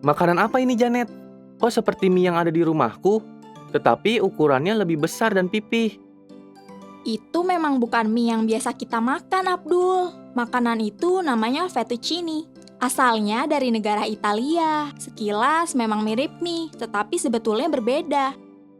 Makanan apa ini, Janet? Kok seperti mie yang ada di rumahku, tetapi ukurannya lebih besar dan pipih. Itu memang bukan mie yang biasa kita makan, Abdul. Makanan itu namanya fettuccine. Asalnya dari negara Italia. Sekilas memang mirip mie, tetapi sebetulnya berbeda.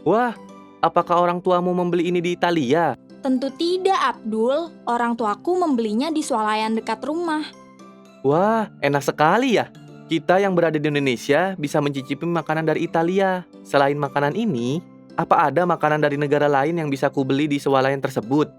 Wah, apakah orang tuamu membeli ini di Italia? Tentu tidak, Abdul. Orang tuaku membelinya di swalayan dekat rumah. Wah, enak sekali ya. Kita yang berada di Indonesia bisa mencicipi makanan dari Italia. Selain makanan ini, apa ada makanan dari negara lain yang bisa kubeli di swalayan tersebut?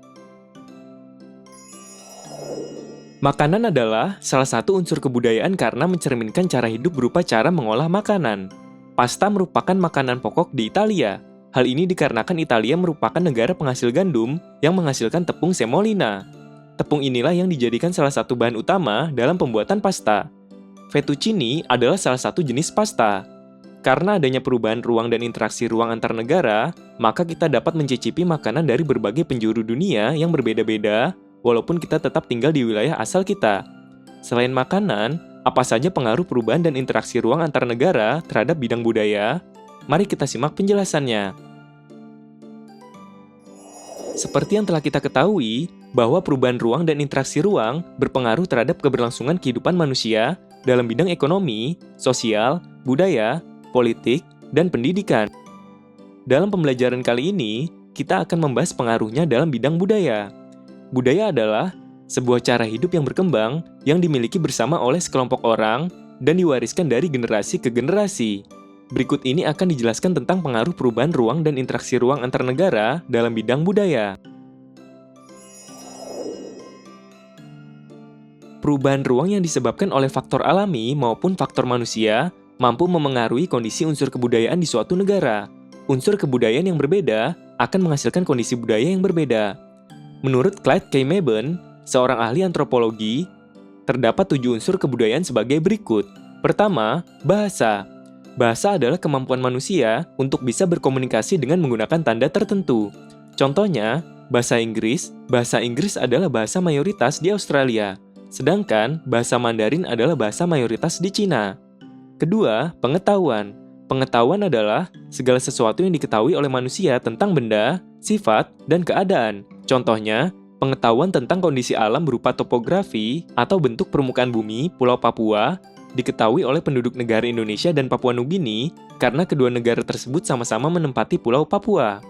Makanan adalah salah satu unsur kebudayaan karena mencerminkan cara hidup berupa cara mengolah makanan. Pasta merupakan makanan pokok di Italia. Hal ini dikarenakan Italia merupakan negara penghasil gandum yang menghasilkan tepung semolina. Tepung inilah yang dijadikan salah satu bahan utama dalam pembuatan pasta. Fettuccine adalah salah satu jenis pasta. Karena adanya perubahan ruang dan interaksi ruang antar negara, maka kita dapat mencicipi makanan dari berbagai penjuru dunia yang berbeda-beda, walaupun kita tetap tinggal di wilayah asal kita. Selain makanan, apa saja pengaruh perubahan dan interaksi ruang antar negara terhadap bidang budaya? Mari kita simak penjelasannya. Seperti yang telah kita ketahui, bahwa perubahan ruang dan interaksi ruang berpengaruh terhadap keberlangsungan kehidupan manusia dalam bidang ekonomi, sosial, budaya, politik, dan pendidikan. Dalam pembelajaran kali ini, kita akan membahas pengaruhnya dalam bidang budaya. Budaya adalah sebuah cara hidup yang berkembang yang dimiliki bersama oleh sekelompok orang dan diwariskan dari generasi ke generasi. Berikut ini akan dijelaskan tentang pengaruh perubahan ruang dan interaksi ruang antar negara dalam bidang budaya. Perubahan ruang yang disebabkan oleh faktor alami maupun faktor manusia mampu memengaruhi kondisi unsur kebudayaan di suatu negara. Unsur kebudayaan yang berbeda akan menghasilkan kondisi budaya yang berbeda. Menurut Clyde K. Mabon, seorang ahli antropologi, terdapat 7 unsur kebudayaan sebagai berikut. Pertama, bahasa. Bahasa adalah kemampuan manusia untuk bisa berkomunikasi dengan menggunakan tanda tertentu. Contohnya, bahasa Inggris. Bahasa Inggris adalah bahasa mayoritas di Australia, sedangkan bahasa Mandarin adalah bahasa mayoritas di Cina. Kedua, pengetahuan. Pengetahuan adalah segala sesuatu yang diketahui oleh manusia tentang benda, sifat, dan keadaan. Contohnya, pengetahuan tentang kondisi alam berupa topografi atau bentuk permukaan bumi Pulau Papua diketahui oleh penduduk negara Indonesia dan Papua Nugini karena kedua negara tersebut sama-sama menempati Pulau Papua.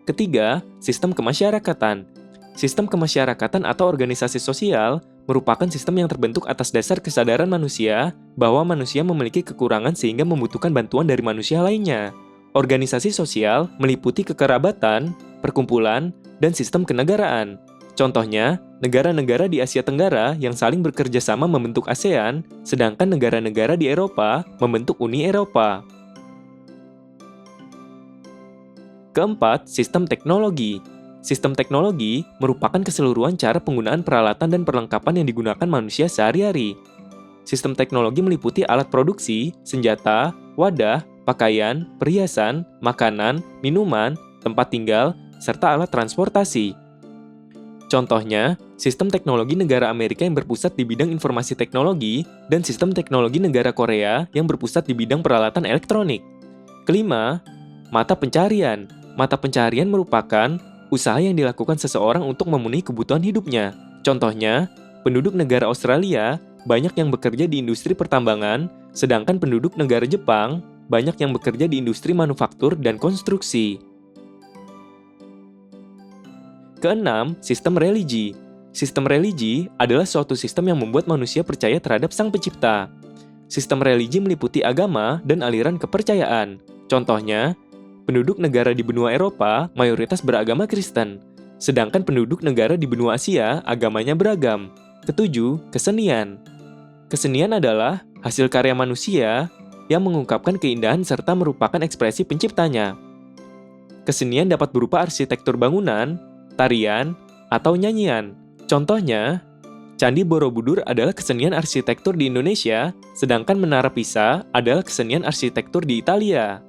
Ketiga, sistem kemasyarakatan. Sistem kemasyarakatan atau organisasi sosial merupakan sistem yang terbentuk atas dasar kesadaran manusia bahwa manusia memiliki kekurangan sehingga membutuhkan bantuan dari manusia lainnya. Organisasi sosial meliputi kekerabatan, perkumpulan, dan sistem kenegaraan. Contohnya, negara-negara di Asia Tenggara yang saling bekerja sama membentuk ASEAN, sedangkan negara-negara di Eropa membentuk Uni Eropa. Keempat, sistem teknologi. Sistem teknologi merupakan keseluruhan cara penggunaan peralatan dan perlengkapan yang digunakan manusia sehari-hari. Sistem teknologi meliputi alat produksi, senjata, wadah, pakaian, perhiasan, makanan, minuman, tempat tinggal, serta alat transportasi. Contohnya, sistem teknologi negara Amerika yang berpusat di bidang informasi teknologi dan sistem teknologi negara Korea yang berpusat di bidang peralatan elektronik. Kelima, mata pencarian. Mata pencarian merupakan usaha yang dilakukan seseorang untuk memenuhi kebutuhan hidupnya. Contohnya, penduduk negara Australia banyak yang bekerja di industri pertambangan, sedangkan penduduk negara Jepang banyak yang bekerja di industri manufaktur dan konstruksi. Keenam, sistem religi. Sistem religi adalah suatu sistem yang membuat manusia percaya terhadap Sang Pencipta. Sistem religi meliputi agama dan aliran kepercayaan. Contohnya, penduduk negara di benua Eropa mayoritas beragama Kristen, sedangkan penduduk negara di benua Asia agamanya beragam. Ketujuh, kesenian. Kesenian adalah hasil karya manusia yang mengungkapkan keindahan serta merupakan ekspresi penciptanya. Kesenian dapat berupa arsitektur bangunan, tarian, atau nyanyian. Contohnya, Candi Borobudur adalah kesenian arsitektur di Indonesia, sedangkan Menara Pisa adalah kesenian arsitektur di Italia.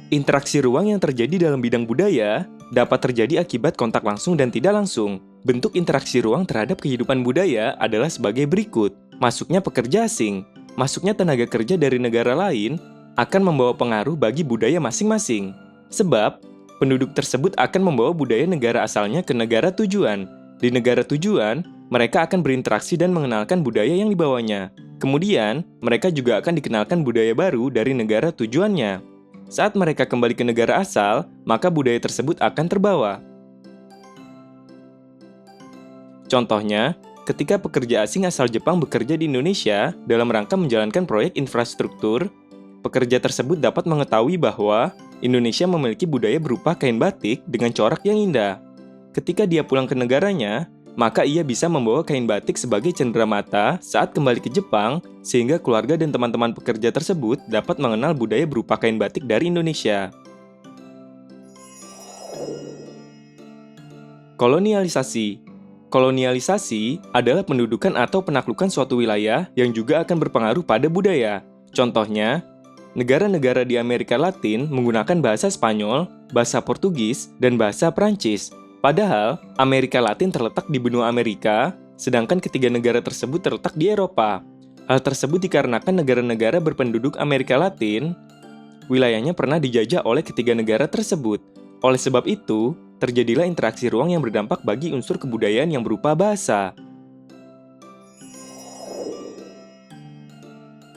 Interaksi ruang yang terjadi dalam bidang budaya dapat terjadi akibat kontak langsung dan tidak langsung. Bentuk interaksi ruang terhadap kehidupan budaya adalah sebagai berikut. Masuknya pekerja asing, masuknya tenaga kerja dari negara lain akan membawa pengaruh bagi budaya masing-masing. Sebab, penduduk tersebut akan membawa budaya negara asalnya ke negara tujuan. Di negara tujuan, mereka akan berinteraksi dan mengenalkan budaya yang dibawanya. Kemudian, mereka juga akan dikenalkan budaya baru dari negara tujuannya. Saat mereka kembali ke negara asal, maka budaya tersebut akan terbawa. Contohnya, ketika pekerja asing asal Jepang bekerja di Indonesia dalam rangka menjalankan proyek infrastruktur, pekerja tersebut dapat mengetahui bahwa Indonesia memiliki budaya berupa kain batik dengan corak yang indah. Ketika dia pulang ke negaranya, maka ia bisa membawa kain batik sebagai cenderamata saat kembali ke Jepang, sehingga keluarga dan teman-teman pekerja tersebut dapat mengenal budaya berupa kain batik dari Indonesia. Kolonialisasi. Kolonialisasi adalah pendudukan atau penaklukan suatu wilayah yang juga akan berpengaruh pada budaya. Contohnya, negara-negara di Amerika Latin menggunakan bahasa Spanyol, bahasa Portugis, dan bahasa Prancis. Padahal, Amerika Latin terletak di benua Amerika, sedangkan ketiga negara tersebut terletak di Eropa. Hal tersebut dikarenakan negara-negara berpenduduk Amerika Latin, wilayahnya pernah dijajah oleh ketiga negara tersebut. Oleh sebab itu, terjadilah interaksi ruang yang berdampak bagi unsur kebudayaan yang berupa bahasa.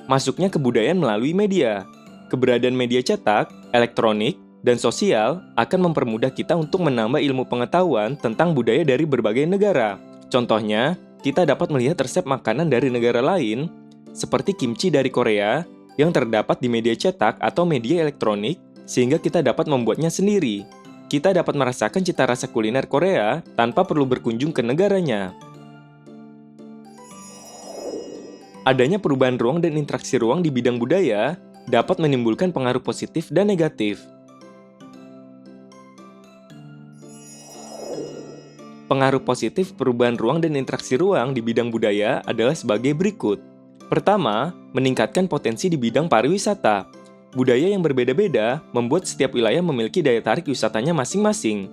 Masuknya kebudayaan melalui media. Keberadaan media cetak, elektronik, dan sosial akan mempermudah kita untuk menambah ilmu pengetahuan tentang budaya dari berbagai negara. Contohnya, kita dapat melihat resep makanan dari negara lain, seperti kimchi dari Korea, yang terdapat di media cetak atau media elektronik, sehingga kita dapat membuatnya sendiri. Kita dapat merasakan cita rasa kuliner Korea tanpa perlu berkunjung ke negaranya. Adanya perubahan ruang dan interaksi ruang di bidang budaya dapat menimbulkan pengaruh positif dan negatif. Pengaruh positif perubahan ruang dan interaksi ruang di bidang budaya adalah sebagai berikut. Pertama, meningkatkan potensi di bidang pariwisata. Budaya yang berbeda-beda membuat setiap wilayah memiliki daya tarik wisatanya masing-masing.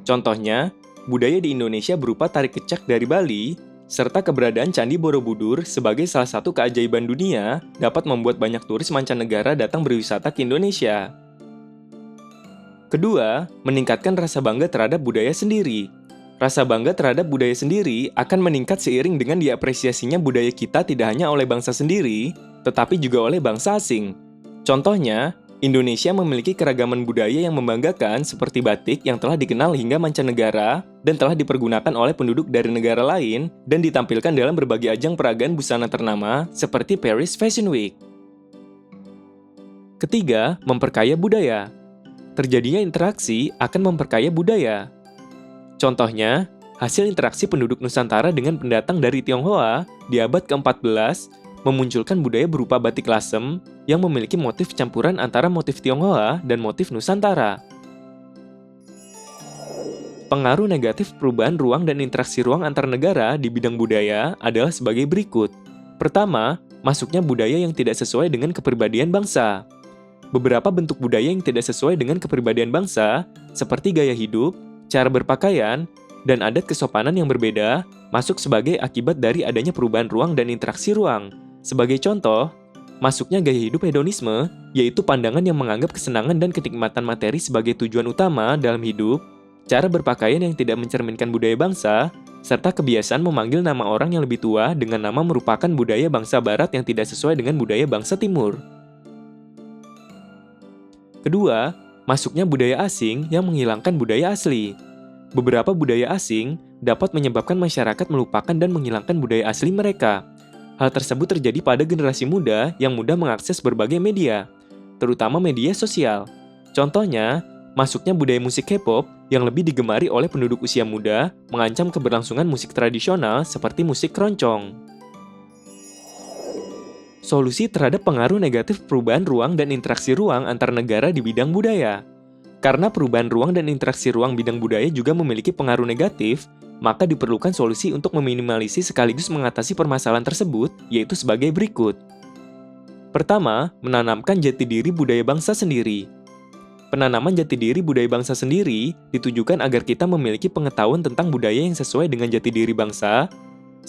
Contohnya, budaya di Indonesia berupa tari kecak dari Bali, serta keberadaan Candi Borobudur sebagai salah satu keajaiban dunia dapat membuat banyak turis mancanegara datang berwisata ke Indonesia. Kedua, meningkatkan rasa bangga terhadap budaya sendiri. Rasa bangga terhadap budaya sendiri akan meningkat seiring dengan diapresiasinya budaya kita tidak hanya oleh bangsa sendiri, tetapi juga oleh bangsa asing. Contohnya, Indonesia memiliki keragaman budaya yang membanggakan seperti batik yang telah dikenal hingga mancanegara dan telah dipergunakan oleh penduduk dari negara lain dan ditampilkan dalam berbagai ajang peragaan busana ternama seperti Paris Fashion Week. Ketiga, memperkaya budaya. Terjadinya interaksi akan memperkaya budaya. Contohnya, hasil interaksi penduduk Nusantara dengan pendatang dari Tionghoa di abad ke-14 memunculkan budaya berupa batik lasem yang memiliki motif campuran antara motif Tionghoa dan motif Nusantara. Pengaruh negatif perubahan ruang dan interaksi ruang antar negara di bidang budaya adalah sebagai berikut. Pertama, masuknya budaya yang tidak sesuai dengan kepribadian bangsa. Beberapa bentuk budaya yang tidak sesuai dengan kepribadian bangsa, seperti gaya hidup, cara berpakaian, dan adat kesopanan yang berbeda, masuk sebagai akibat dari adanya perubahan ruang dan interaksi ruang. Sebagai contoh, masuknya gaya hidup hedonisme, yaitu pandangan yang menganggap kesenangan dan kenikmatan materi sebagai tujuan utama dalam hidup, cara berpakaian yang tidak mencerminkan budaya bangsa, serta kebiasaan memanggil nama orang yang lebih tua dengan nama merupakan budaya bangsa barat yang tidak sesuai dengan budaya bangsa timur. Kedua, masuknya budaya asing yang menghilangkan budaya asli. Beberapa budaya asing dapat menyebabkan masyarakat melupakan dan menghilangkan budaya asli mereka. Hal tersebut terjadi pada generasi muda yang mudah mengakses berbagai media, terutama media sosial. Contohnya, masuknya budaya musik K-pop yang lebih digemari oleh penduduk usia muda mengancam keberlangsungan musik tradisional seperti musik keroncong. Solusi terhadap pengaruh negatif perubahan ruang dan interaksi ruang antar negara di bidang budaya. Karena perubahan ruang dan interaksi ruang bidang budaya juga memiliki pengaruh negatif, maka diperlukan solusi untuk meminimalisasi sekaligus mengatasi permasalahan tersebut, yaitu sebagai berikut. Pertama, menanamkan jati diri budaya bangsa sendiri. Penanaman jati diri budaya bangsa sendiri ditujukan agar kita memiliki pengetahuan tentang budaya yang sesuai dengan jati diri bangsa,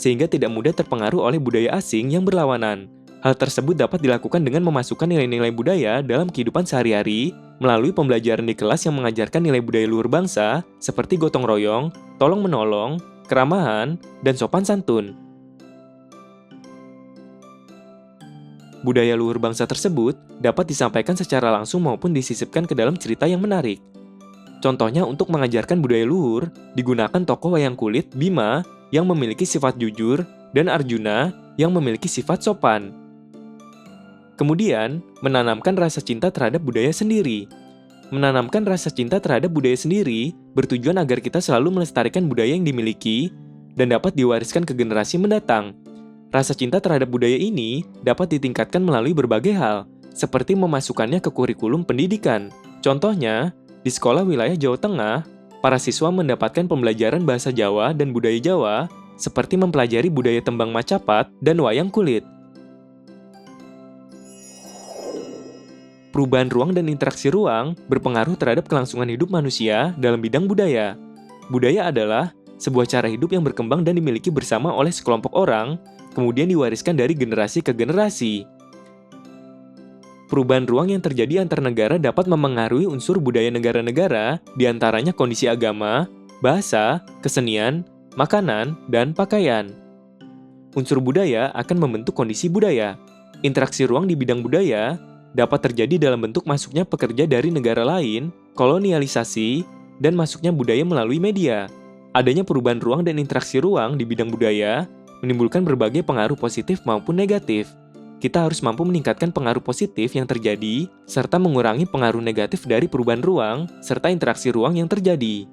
sehingga tidak mudah terpengaruh oleh budaya asing yang berlawanan. Hal tersebut dapat dilakukan dengan memasukkan nilai-nilai budaya dalam kehidupan sehari-hari melalui pembelajaran di kelas yang mengajarkan nilai budaya luhur bangsa seperti gotong royong, tolong-menolong, keramahan, dan sopan santun. Budaya luhur bangsa tersebut dapat disampaikan secara langsung maupun disisipkan ke dalam cerita yang menarik. Contohnya untuk mengajarkan budaya luhur, digunakan tokoh wayang kulit Bima yang memiliki sifat jujur dan Arjuna yang memiliki sifat sopan. Kemudian, menanamkan rasa cinta terhadap budaya sendiri. Menanamkan rasa cinta terhadap budaya sendiri bertujuan agar kita selalu melestarikan budaya yang dimiliki dan dapat diwariskan ke generasi mendatang. Rasa cinta terhadap budaya ini dapat ditingkatkan melalui berbagai hal, seperti memasukkannya ke kurikulum pendidikan. Contohnya, di sekolah wilayah Jawa Tengah, para siswa mendapatkan pembelajaran bahasa Jawa dan budaya Jawa, seperti mempelajari budaya tembang Macapat dan wayang kulit. Perubahan ruang dan interaksi ruang berpengaruh terhadap kelangsungan hidup manusia dalam bidang budaya. Budaya adalah sebuah cara hidup yang berkembang dan dimiliki bersama oleh sekelompok orang, kemudian diwariskan dari generasi ke generasi. Perubahan ruang yang terjadi antar negara dapat memengaruhi unsur budaya negara-negara, diantaranya kondisi agama, bahasa, kesenian, makanan, dan pakaian. Unsur budaya akan membentuk kondisi budaya. Interaksi ruang di bidang budaya dapat terjadi dalam bentuk masuknya pekerja dari negara lain, kolonialisasi, dan masuknya budaya melalui media. Adanya perubahan ruang dan interaksi ruang di bidang budaya menimbulkan berbagai pengaruh positif maupun negatif. Kita harus mampu meningkatkan pengaruh positif yang terjadi, serta mengurangi pengaruh negatif dari perubahan ruang, serta interaksi ruang yang terjadi.